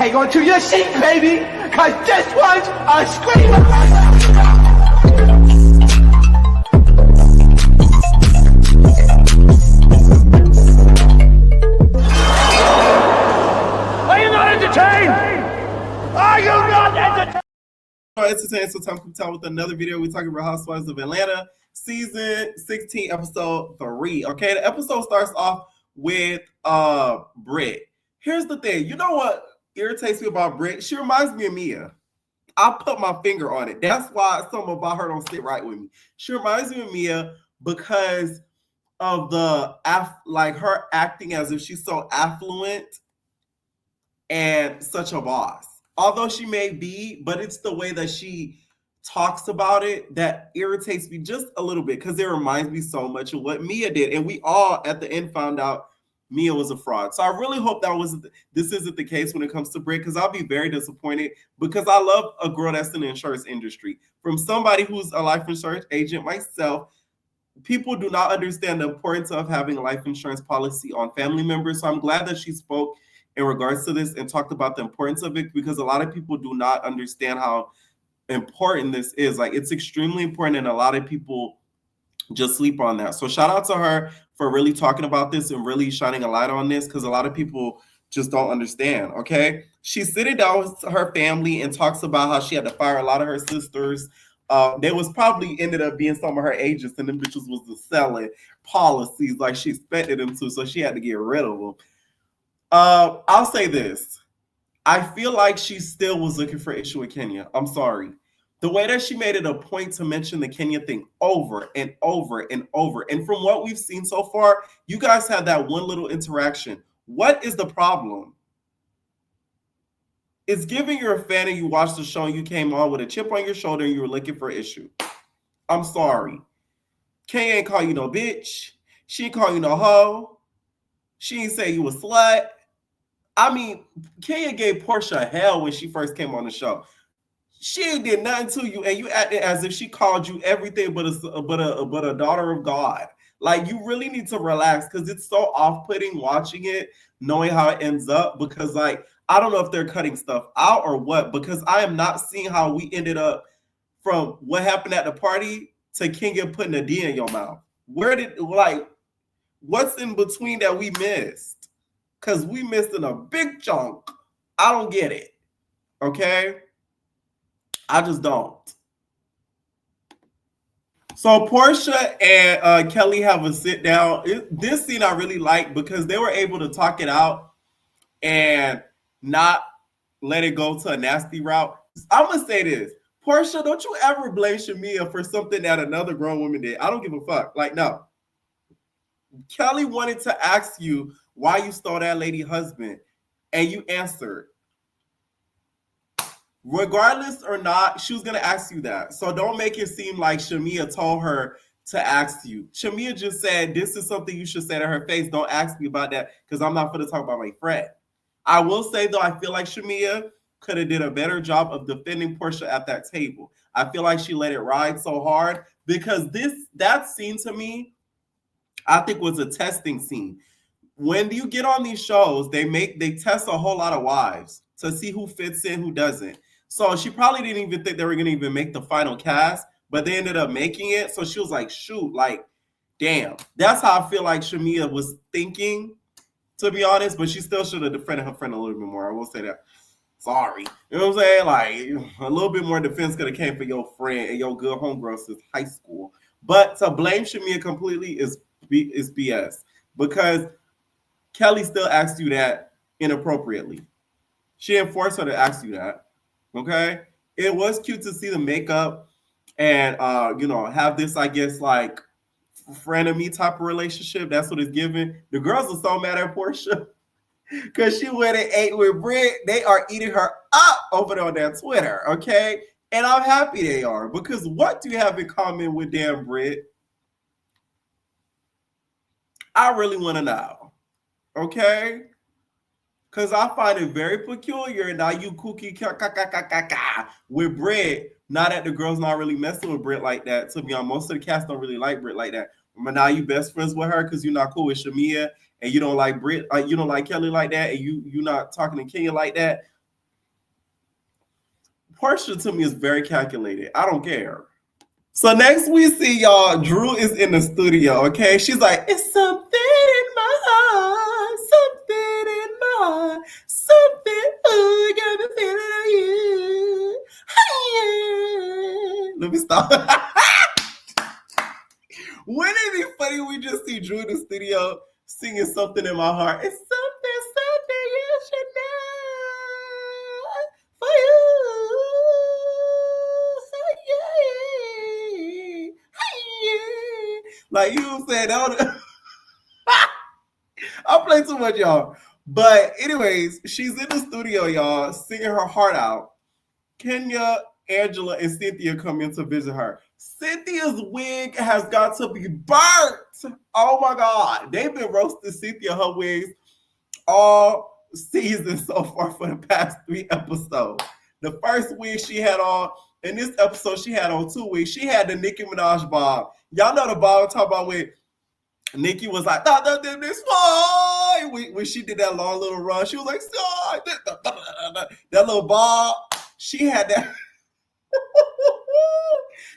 hang on to your seat, baby, because this one's a screamer. Are you not entertained? Are you not entertained? Entertained, so time to come with another video. We're talking about Housewives of Atlanta, season 16, episode 3. Okay, the episode starts off with Britt. Here's the thing. You know what irritates me about Britt? She reminds me of Mia. I'll put my finger on it. That's why something about her don't sit right with me. She reminds me of Mia because of the her acting as if she's so affluent and such a boss. Although she may be, but it's the way that she talks about it that irritates me just a little bit because it reminds me so much of what Mia did. And we all at the end found out Mia was a fraud. So I really hope this isn't the case when it comes to Britt, because I'll be very disappointed because I love a girl that's in the insurance industry. From somebody who's a life insurance agent myself, people do not understand the importance of having a life insurance policy on family members. So I'm glad that she spoke in regards to this and talked about the importance of it, because a lot of people do not understand how important this is. Like, it's extremely important, and a lot of people just sleep on that. So shout out to her for really talking about this and really shining a light on this, because a lot of people just don't understand. Okay, she's sitting down with her family and talks about how she had to fire a lot of her sisters. They was probably ended up being some of her agents, and them bitches was selling policies like she expected them to, so she had to get rid of them. I'll say this. I feel like she still was looking for issue with Kenya. I'm sorry. The way that she made it a point to mention the Kenya thing over and over and over. And from what we've seen so far, you guys had that one little interaction. What is the problem? It's giving you're a fan and you watched the show and you came on with a chip on your shoulder and you were looking for issue. I'm sorry. Kenya ain't call you no bitch. She ain't call you no hoe. She ain't say you a slut. I mean, Kenya gave Portia hell when she first came on the show. She ain't did nothing to you, and you acted as if she called you everything but a daughter of God. Like, you really need to relax, because it's so off-putting watching it, knowing how it ends up, because, like, I don't know if they're cutting stuff out or what, because I am not seeing how we ended up from what happened at the party to Kenya putting a D in your mouth. What's in between that we missed? Because we missed in a big chunk. I don't get it. Okay? I just don't. So Portia and Kelly have a sit down. This scene I really like because they were able to talk it out and not let it go to a nasty route. I'm going to say this. Portia, don't you ever blame Shamia for something that another grown woman did. I don't give a fuck. Like, no. Kelly wanted to ask you why you stole that lady husband, and you answered. Regardless or not, she was going to ask you that. So don't make it seem like Shamia told her to ask you. Shamia just said, this is something you should say to her face. Don't ask me about that, because I'm not going to talk about my friend. I will say, though, I feel like Shamia could have did a better job of defending Portia at that table. I feel like she let it ride so hard, because that scene to me, I think, was a testing scene. When you get on these shows, they test a whole lot of wives to see who fits in, who doesn't. So she probably didn't even think they were going to even make the final cast, but they ended up making it. So she was like, shoot, like, damn. That's how I feel like Shamia was thinking, to be honest, but she still should have defended her friend a little bit more. I will say that. Sorry. You know what I'm saying? Like, a little bit more defense could have came for your friend and your good homegirl since high school. But to blame Shamia completely is BS, because Kelly still asked you that inappropriately. She didn't force her to ask you that. Okay? It was cute to see the makeup and have this, I guess, like, frenemy type of relationship. That's what it's giving. The girls are so mad at Portia because she went and ate with Britt. They are eating her up over there on that Twitter. Okay? And I'm happy they are, because what do you have in common with damn Britt? I really want to know. Okay? Because I find it very peculiar. Now you kooky with Britt. Now that the girl's not really messing with Britt like that. To be honest, most of the cast don't really like Britt like that. But now you best friends with her because you're not cool with Shamia, and you don't like Britt. You don't like Kelly like that, and you not talking to Kenya like that. Portia to me is very calculated. I don't care. So next we see y'all, Drew is in the studio, okay? She's like, it's something in my heart, something in my heart, something, ooh, got me feeling you. Let me stop. Wouldn't it be funny we just see Drew in the studio singing something in my heart? It's something, something you should know for you. Like, you know what I'm saying? I play too much, y'all. But anyways, she's in the studio, y'all, singing her heart out. Kenya, Angela, and Cynthia come in to visit her. Cynthia's wig has got to be burnt. Oh my God. They've been roasting Cynthia, her wigs, all season so far for the past 3 episodes. The first wig she had on, in this episode, she had on 2 wigs. She had the Nicki Minaj bob. Y'all know the bob I'm talking about when Nicki was like, this when she did that long little run, she was like, that little bob. She had that.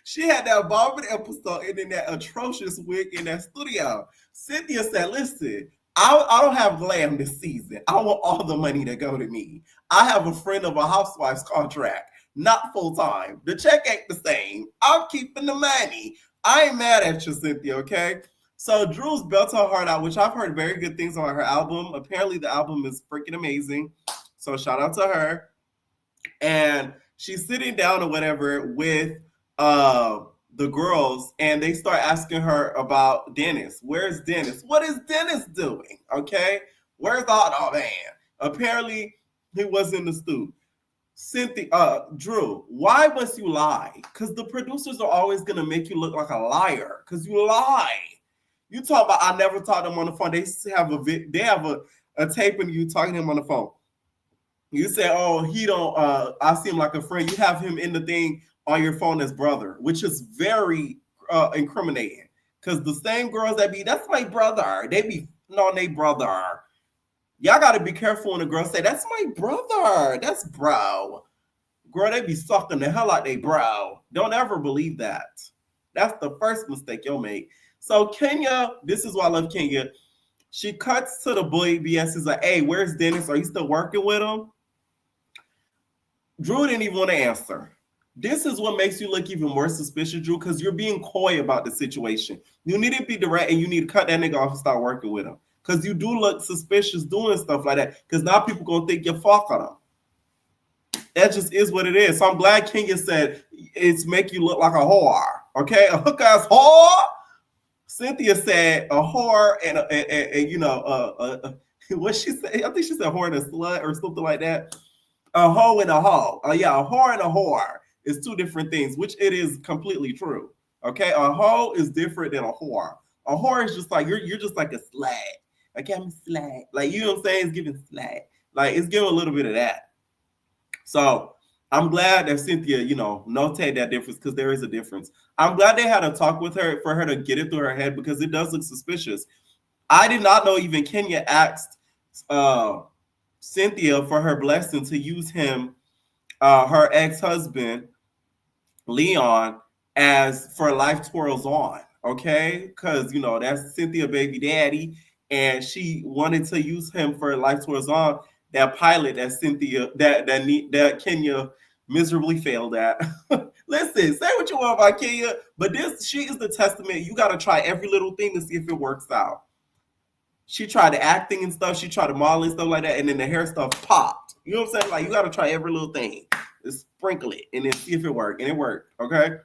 She had that bob in the episode and then that atrocious wig in that studio. Cynthia said, listen, I don't have glam this season. I want all the money to go to me. I have a friend of a Housewives contract, not full time. The check ain't the same. I'm keeping the money. I ain't mad at you, Cynthia, okay? So Drew's built her heart out, which I've heard very good things about her album. Apparently the album is freaking amazing. So shout out to her. And she's sitting down or whatever with the girls, and they start asking her about Dennis. Where's Dennis? What is Dennis doing? Okay? Where's oh man? Apparently he was in the stew. Cynthia, Drew, why must you lie? Because the producers are always gonna make you look like a liar. Because you lie. You talk about I never talked to him on the phone. They have a tape of you talking to him on the phone. You say, oh, he don't, I see him like a friend. You have him in the thing on your phone as brother, which is very incriminating. Because the same girls that be, that's my brother. They be on their brother. Y'all got to be careful when the girls say, that's my brother. That's bro. Girl, they be sucking the hell out they bro. Don't ever believe that. That's the first mistake you'll make. So Kenya, this is why I love Kenya. She cuts to the boy BS. Is like, hey, where's Dennis? Are you still working with him? Drew didn't even want to answer. This is what makes you look even more suspicious, Drew, because you're being coy about the situation. You need to be direct and you need to cut that nigga off and start working with him. Because you do look suspicious doing stuff like that. Because now people going to think you're fucking them. That just is what it is. So I'm glad Kenya said it's make you look like a whore. Okay? A hook-ass whore. Cynthia said a whore and you know, what she said? I think she said whore and a slut or something like that. A hoe and a hoe. Yeah, a whore and a whore is 2 different things, which it is completely true. Okay, a hoe is different than a whore. A whore is just like you're just like a slag. Okay, I'm a slag. Like, you know what I'm saying? It's giving slag. Like, it's giving a little bit of that. So I'm glad that Cynthia, you know, notate that difference because there is a difference. I'm glad they had a talk with her for her to get it through her head because it does look suspicious. I did not know even Kenya asked Cynthia for her blessing to use him, her ex-husband, Leon, as for Life Twirls On, okay? Because, you know, that's Cynthia baby daddy, and she wanted to use him for Life Twirls On, that pilot that Cynthia, that Kenya miserably failed at. Listen, say what you want about Kenya, but she is the testament. You got to try every little thing to see if it works out. She tried the acting and stuff. She tried the modeling stuff like that. And then the hair stuff popped. You know what I'm saying? Like, you got to try every little thing. Just sprinkle it and then see if it worked. And it worked. Okay.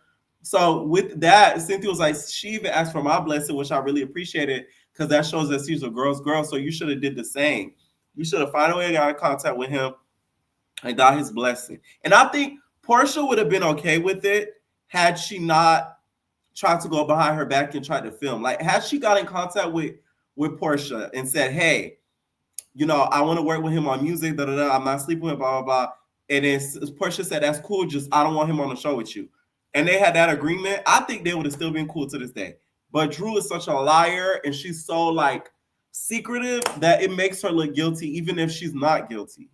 So with that, Cynthia was like, she even asked for my blessing, which I really appreciated because that shows that she's a girl's girl. So you should have did the same. You should have found a way to get in contact with him and got his blessing. And I think Portia would have been okay with it had she not tried to go behind her back and try to film. Like, had she got in contact with Portia and said, hey, you know, I want to work with him on music, I'm not sleeping with blah, blah, blah. And then Portia said, that's cool, just I don't want him on the show with you. And they had that agreement. I think they would have still been cool to this day. But Drew is such a liar and she's so like secretive that it makes her look guilty even if she's not guilty.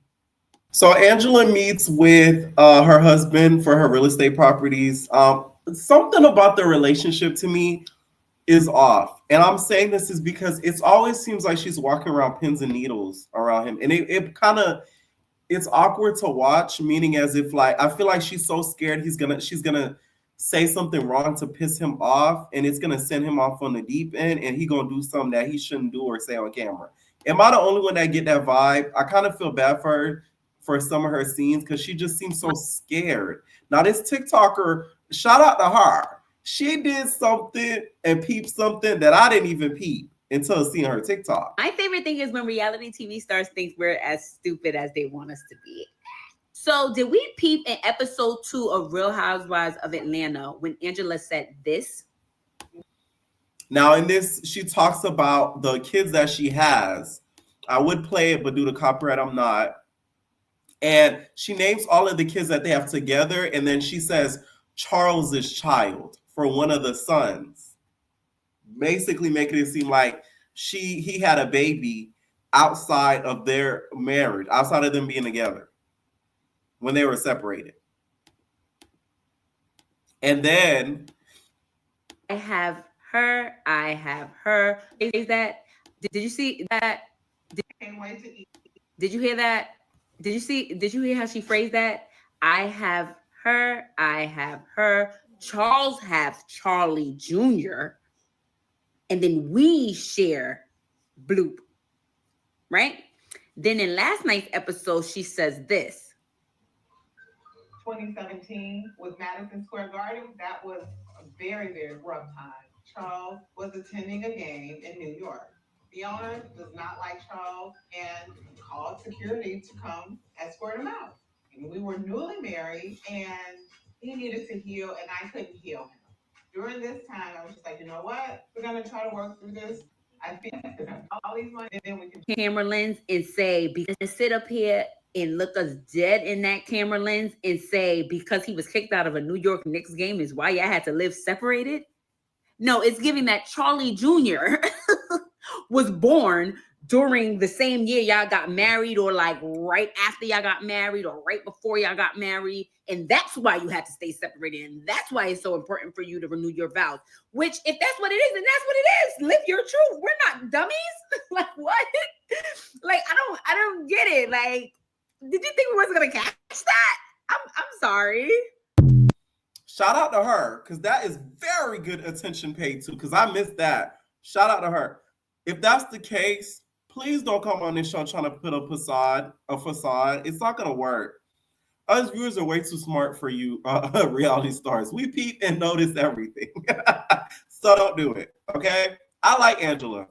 So Angela meets with her husband for her real estate properties. Something about their relationship to me is off. And I'm saying this is because it always seems like she's walking around pins and needles around him. And it kind of it's awkward to watch, meaning as if like I feel like she's so scared she's gonna say something wrong to piss him off, and it's gonna send him off on the deep end, and he gonna do something that he shouldn't do or say on camera. Am I the only one that get that vibe? I kind of feel bad for her for some of her scenes because she just seems so scared. Now this TikToker, shout out to her. She did something and peeped something that I didn't even peep until seeing her TikTok. My favorite thing is when reality TV stars think we're as stupid as they want us to be. So did we peep in episode 2 of Real Housewives of Atlanta when Angela said this? Now in this, she talks about the kids that she has. I would play it, but due to copyright, I'm not. And she names all of the kids that they have together, and then she says Charles's child for one of the sons, basically making it seem like he had a baby outside of their marriage, outside of them being together when they were separated. And then I have her. Is that? Did you see that? Did you hear that? Did you hear how she phrased that? I have her. Charles have Charlie Jr. And then we share bloop. Right? Then in last night's episode, she says this. 2017 with Madison Square Garden, that was a very, very rough time. Charles was attending a game in New York. The owner does not like Charles and called security to come escort him out. And we were newly married and he needed to heal and I couldn't heal him. During this time, I was just like, you know what? We're going to try to work through this. I feel all these money, and then we can camera lens and say, because sit up here and look us dead in that camera lens and say, because he was kicked out of a New York Knicks game is why y'all had to live separated. No, it's giving that Charlie Jr. was born during the same year y'all got married, or like right after y'all got married, or right before y'all got married. And that's why you had to stay separated. And that's why it's so important for you to renew your vows. Which, if that's what it is, then that's what it is. Live your truth. We're not dummies. Like, what? Like, I don't get it. Like, did you think we wasn't gonna catch that? I'm sorry. Shout out to her, because that is very good attention paid to, because I missed that. Shout out to her. If that's the case, please don't come on this show trying to put a facade. It's not gonna work. Us viewers are way too smart for you, reality stars. We peep and notice everything. So don't do it, okay? I like Angela.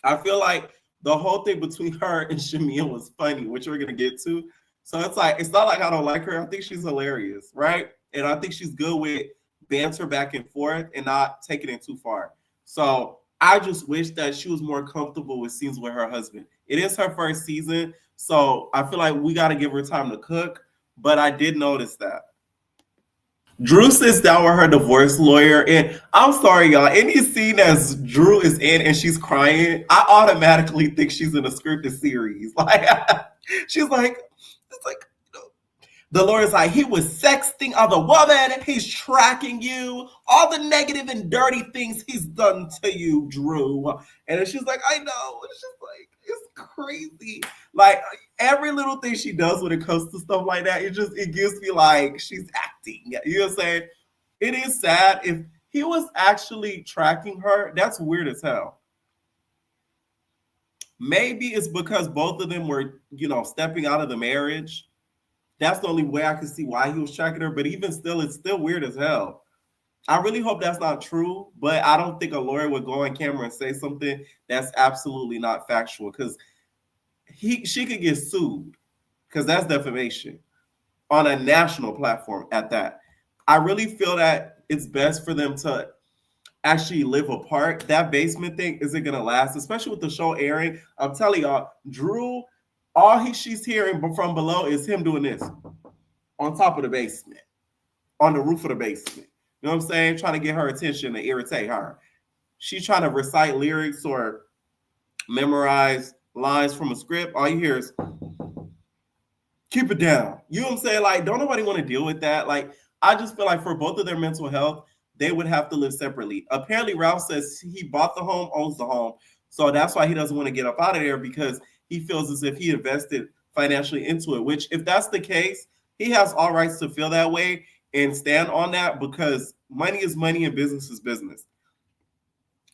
I feel like the whole thing between her and Shamil was funny, which we're gonna get to. So it's like, it's not like I don't like her. I think she's hilarious, right? And I think she's good with banter back and forth and not taking it too far. So I just wish that she was more comfortable with scenes with her husband. It is her first season, so I feel like we got to give her time to cook. But I did notice that. Drew sits down with her divorce lawyer, and I'm sorry, y'all. Any scene as Drew is in and she's crying, I automatically think she's in a scripted series. Like, she's like, it's like, the lawyer's like, he was sexting other women. He's tracking you. All the negative and dirty things he's done to you, Drew. And then she's like, I know. It's just like, it's crazy. Like, every little thing she does when it comes to stuff like that, it gives me like she's acting. You know what I'm saying? It is sad. If he was actually tracking her, that's weird as hell. Maybe it's because both of them were, stepping out of the marriage. That's the only way I can see why he was tracking her. But even still, it's still weird as hell. I really hope that's not true, but I don't think a lawyer would go on camera and say something that's absolutely not factual, because she could get sued, because that's defamation on a national platform at that. I really feel that it's best for them to actually live apart. That basement thing isn't going to last, especially with the show airing. I'm telling y'all, Drew, she's hearing from below is him doing this on top of the basement, on the roof of the basement. You know what I'm saying? Trying to get her attention to irritate her. She's trying to recite lyrics or memorize lines from a script. All you hear is, Keep it down. You know what I'm saying? Like, don't nobody want to deal with that. Like, I just feel like for both of their mental health, they would have to live separately. Apparently, Ralph says he bought the home, owns the home. So that's why he doesn't want to get up out of there, because he feels as if he invested financially into it, which if that's the case, he has all rights to feel that way and stand on that, because money is money and business is business.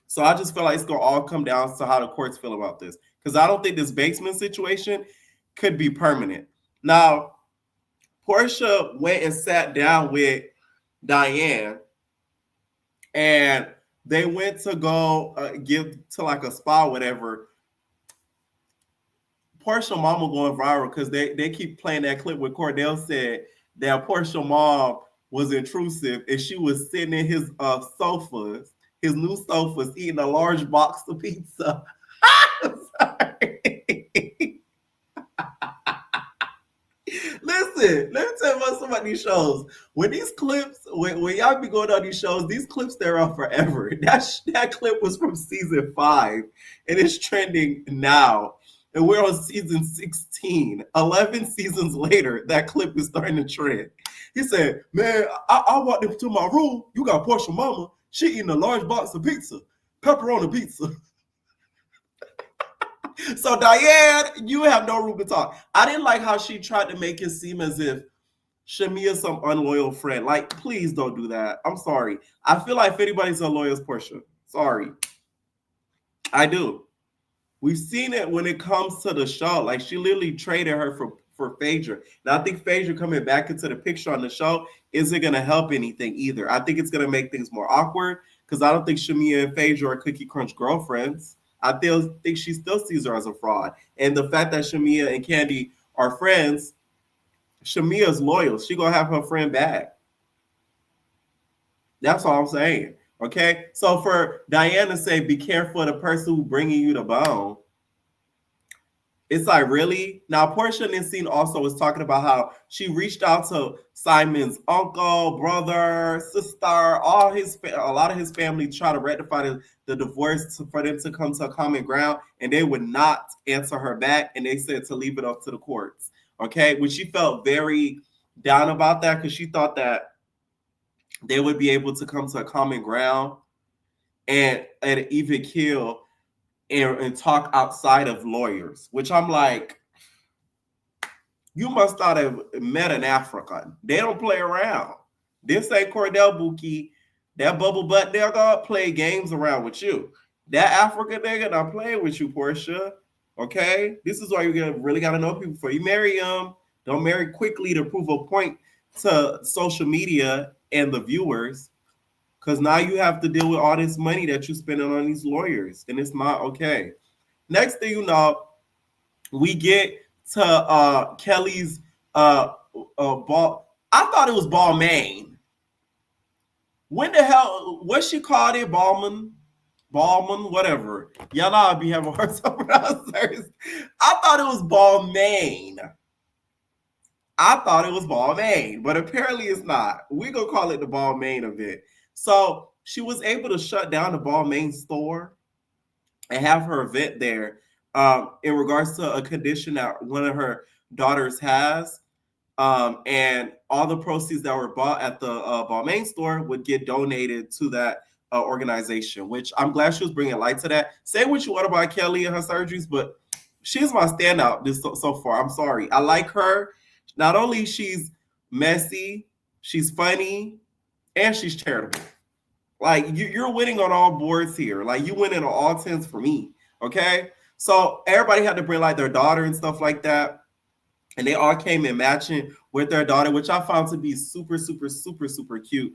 So I just feel like it's going to all come down to how the courts feel about this, because I don't think this basement situation could be permanent. Now, Portia went and sat down with Diane, and they went to go give to like a spa, whatever. Portia mama going viral because they keep playing that clip where Cordell said that Portia mom was intrusive and she was sitting in his sofas, his new sofas, eating a large box of pizza. Sorry. Listen, let me tell you about these shows. When these clips, when y'all be going on these shows, these clips, they're on forever. That clip was from season 5, and it's trending now. And we're on season 16. 11 seasons later, that clip is starting to trend. He said, man, I walked into my room. You got Portia mama. She eating a large box of pizza. Pepperoni pizza. So Diane, you have no room to talk. I didn't like how she tried to make it seem as if Shamia's some unloyal friend. Like, please don't do that. I'm sorry. I feel like if anybody's unloyal, it's Portia. Sorry. I do. We've seen it when it comes to the show. Like, she literally traded her for Phaedra. Now, I think Phaedra coming back into the picture on the show isn't going to help anything either. I think it's going to make things more awkward, because I don't think Shamia and Phaedra are Cookie Crunch girlfriends. I think she still sees her as a fraud. And the fact that Shamia and Candy are friends, Shamia's loyal. She going to have her friend back. That's all I'm saying. Okay? So for Diane to say, be careful of the person who's bringing you the bone, it's like, really? Now, Portia in this scene also was talking about how she reached out to Simon's uncle, brother, sister, a lot of his family try to rectify the divorce for them to come to a common ground, and they would not answer her back, and they said to leave it up to the courts. Okay? Which she felt very down about that, because she thought that they would be able to come to a common ground and even kill and talk outside of lawyers, which I'm like, you must not have met an African. They don't play around. This ain't Cordell Buki. That bubble butt nigga play games around with you. That African nigga not playing with you, Portia. Okay? This is why you really got to know people before you marry them. Don't marry quickly to prove a point to social media and the viewers, because now you have to deal with all this money that you're spending on these lawyers, and it's not okay. Next thing you know, we get to Kelly's ball. I thought it was Balmain. When the hell, what she called it? Ballman, whatever. Y'all know I'll be having a hard time pronouncing. I thought it was Balmain. But apparently it's not. We're going to call it the Balmain event. So she was able to shut down the Balmain store and have her event there in regards to a condition that one of her daughters has. And all the proceeds that were bought at the Balmain store would get donated to that organization, which I'm glad she was bringing light to that. Say what you want about Kelly and her surgeries, but she's my standout so far. I'm sorry. I like her. Not only she's messy, she's funny, and she's charitable. Like, you're winning on all boards here. Like, you winning on all 10s for me, okay? So everybody had to bring, like, their daughter and stuff like that. And they all came in matching with their daughter, which I found to be super, super, super, super cute.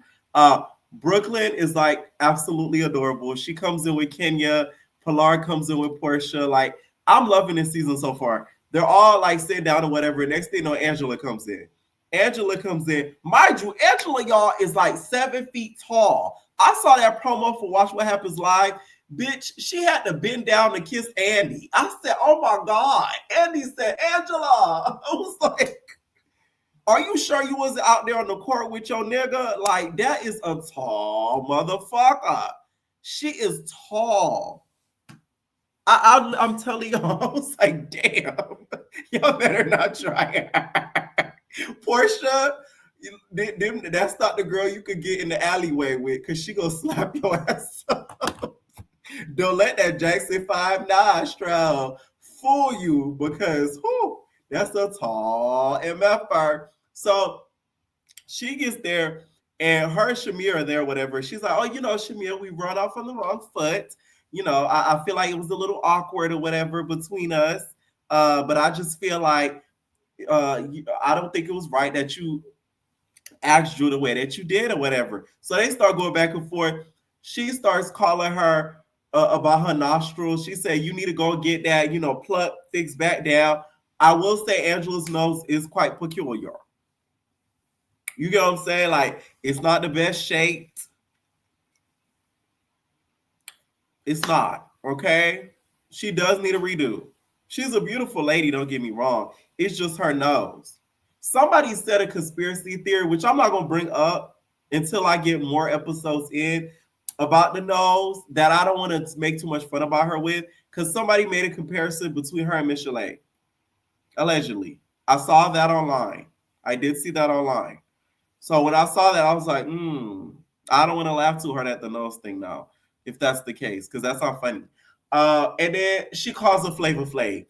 Brooklyn is, like, absolutely adorable. She comes in with Kenya. Pilar comes in with Portia. Like, I'm loving this season so far. They're all, like, sitting down or whatever. Next thing you know, Angela comes in. Mind you, Angela, y'all, is like 7 feet tall. I saw that promo for Watch What Happens Live. Bitch, she had to bend down to kiss Andy. I said, oh my God. Andy said, Angela. I was like, are you sure you wasn't out there on the court with your nigga? Like, that is a tall motherfucker. She is tall. I'm telling y'all, I was like, damn, y'all better not try it. Portia, that's not the girl you could get in the alleyway with, because she gonna slap your ass up. Don't let that Jackson 5 nostril fool you, because that's a tall MFR. So she gets there, and her and Shamir are there, whatever. She's like, oh, Shamir, we run off on the wrong foot. I feel like it was a little awkward or whatever between us. But I just feel like I don't think it was right that you asked Drew the way that you did or whatever. So they start going back and forth. She starts calling her about her nostrils. She said, you need to go get that, pluck, fix back down. I will say Angela's nose is quite peculiar. You get what I'm saying? Like, it's not the best shaped. It's not, okay? She does need a redo. She's a beautiful lady, don't get me wrong. It's just her nose. Somebody said a conspiracy theory, which I'm not going to bring up until I get more episodes in, about the nose, that I don't want to make too much fun about her with, because somebody made a comparison between her and Michelle. Allegedly. I saw that online. I did see that online. So when I saw that, I was like, I don't want to laugh too hard at the nose thing now, if that's the case, because that's not funny. And then she calls her Flavor Flav.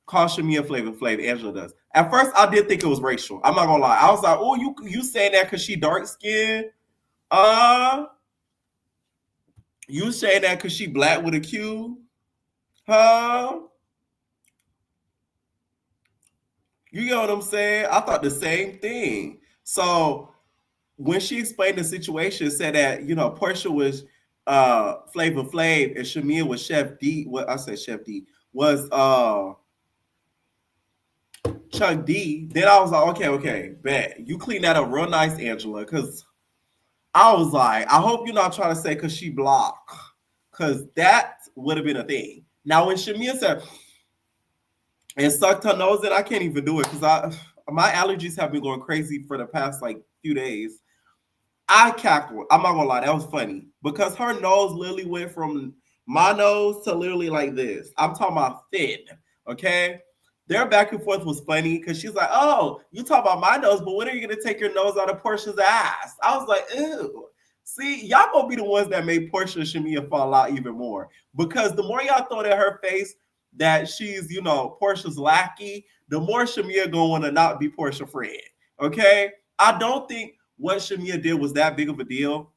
Calls Shamia Flavor Flav, Angela does. At first, I did think it was racial. I'm not going to lie. I was like, oh, you saying that because she dark skinned? You saying that because she black with a Q? Huh? You get what I'm saying? I thought the same thing. So when she explained the situation, said that, Portia was Flavor Flav and Shamia was Chef D. What I said, Chef D was Chuck D. Then I was like, okay, bet. You clean that up real nice, Angela, because I was like, I hope you're not trying to say because she blocked, because that would have been a thing. Now, when Shamia said and sucked her nose in, I can't even do it because my allergies have been going crazy for the past few days. I cackled. I'm not gonna lie, that was funny because her nose literally went from my nose to literally like this. I'm talking about thin, okay? Their back and forth was funny because she's like, oh, you talk about my nose, but when are you gonna take your nose out of Portia's ass? I was like, ew. See, y'all gonna be the ones that made Portia and Shamia fall out even more, because the more y'all throw it in her face that she's, Portia's lackey, the more Shamia gonna want to not be Portia's friend, okay? I don't think what Shamia did was that big of a deal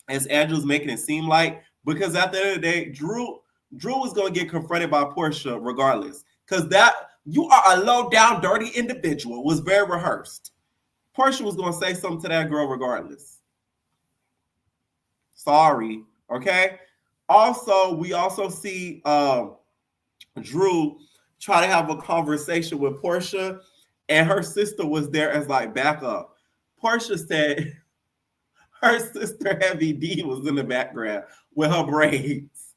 as Angela's making it seem like, because at the end of the day, Drew was going to get confronted by Portia regardless, because that you are a low down dirty individual was very rehearsed. Portia was going to say something to that girl regardless. Sorry, okay? Also, we also see Drew try to have a conversation with Portia, and her sister was there as backup. Portia said her sister Heavy D was in the background with her braids.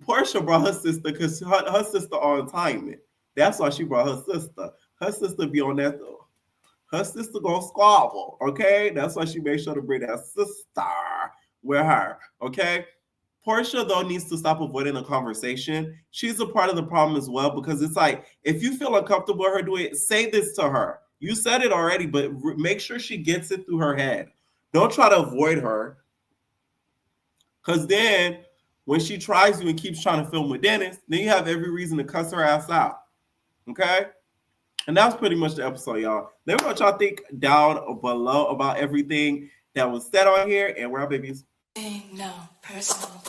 Portia brought her sister because her sister on timing. That's why she brought her sister. Her sister be on that though. Her sister gonna squabble, okay? That's why she made sure to bring that sister with her, okay? Portia, though, needs to stop avoiding the conversation. She's a part of the problem as well, because it's like, if you feel uncomfortable with her doing it, say this to her. You said it already, but make sure she gets it through her head. Don't try to avoid her. Because then when she tries you and keeps trying to film with Dennis, then you have every reason to cuss her ass out. Okay? And that's pretty much the episode, y'all. Let me know what y'all think down below about everything that was said on here. And we're our babies. No, personal.